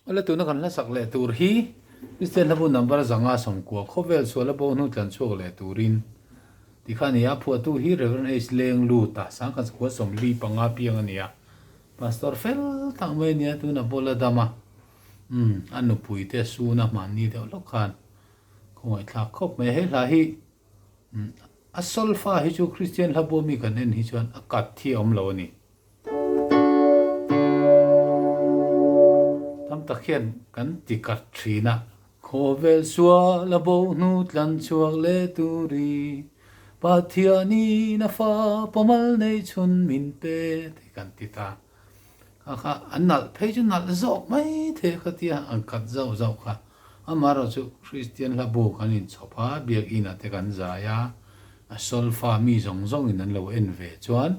ala tu na kan la sak le tur hi Christian labu number zanga som ko Khawvel suala bo nu tlan chuak le turin ti khani ya phu tu hi reverend h leng lu ta sang kan ko som li panga piang ania pastor fel tang me nia tu na bola dama anu pui te su na man ni de lo khan khoi thla khop me he la hi asol fa hi chu Christian labu mi kan en hi chuan akat thi om lo ni tam takhian kan tikat thina Khawvel suala bo nu tlan chuak le turi pathiani na fa pamal nei chun min pe te kan ti ta kha annal phei chu nal zok mai the khatia an khat zau zau kha amaro chu Christian la bo kan in chopa biak ina te kan za ya a sol fa mi zong zong in an lo en ve chuan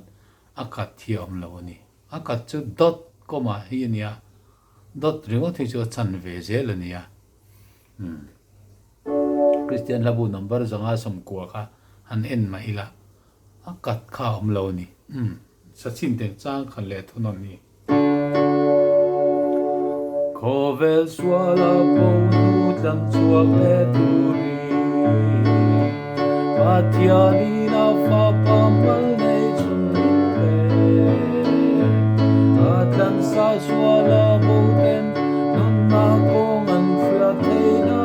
akat thi om lo ni akat chu dot koma hi nia dot ringo thi chu chan ve zel ania Christian labu number zanga som ko kha han en ma ila akat kha om lo ni sachin teng chang khan le thunon ni Khawvel suala bo nu tlan chuak le turi pathiani na fa pamal nei chun pe atlan sa suala bo ten nun na kong an fia theina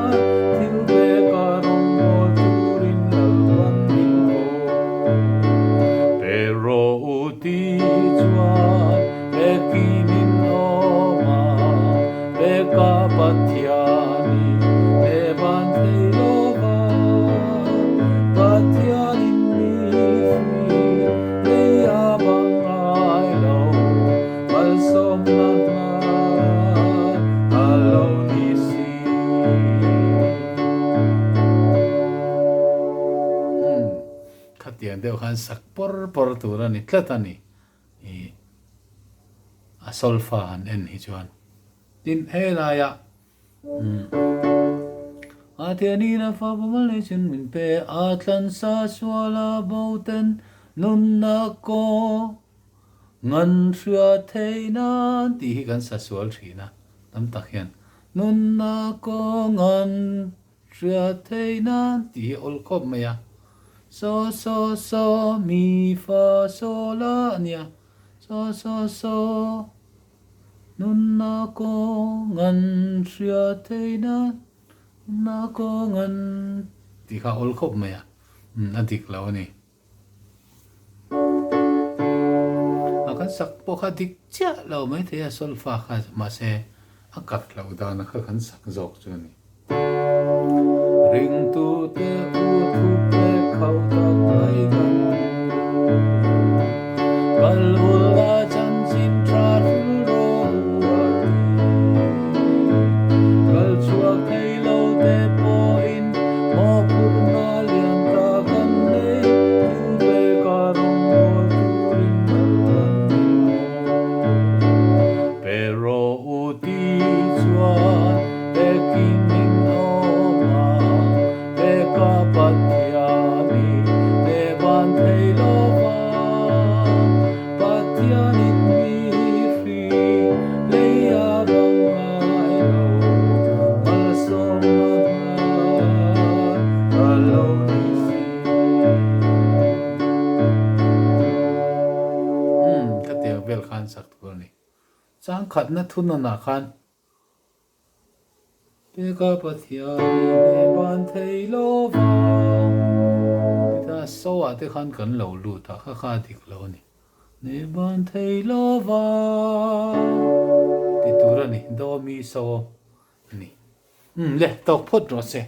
thil be ka rong bol turin lalwan min ko pero uti chuan ekinin oma beka pathiani te ban theilova pathiani mi fi le abangai lo bal som na alo ni si khatian deu khan sak por turani tlatani asolfa han en hi chuan tin hela ya athiani na fa pamal nei chun min pe atlan sa suala boten nun na ko ngan thria theina ti hi kan sa sual thina tam tak hian nun na ko ngan thria theina ti ol khop maya so mi fa so la nia so nun na ko ngan thria theina na ko ngan ti kha ol khop maya adik lo ni akan sak po kha dik cha lo mai the sol fa kha ma se akat lo da na kha kan sak jok chu ni ring tu te u thu pe khau ta mai gan kal ula chan chin tra ro kal chua thei lo te po in mo pur na lian ta kan nei tu be ka rong bol turin lalwan pero uti chuan ekinin oma beka pathiani te ban theilova pathiani mi fi le abangai lo mal som na alo ni si katia vel khan sak tur ni chang khat na thun na khan beka pathiani te ban theilova ta so a te khan kan lo lu ta kha kha dik lo ni ne ban theilova ti turani do mi so ni le tok phot ro se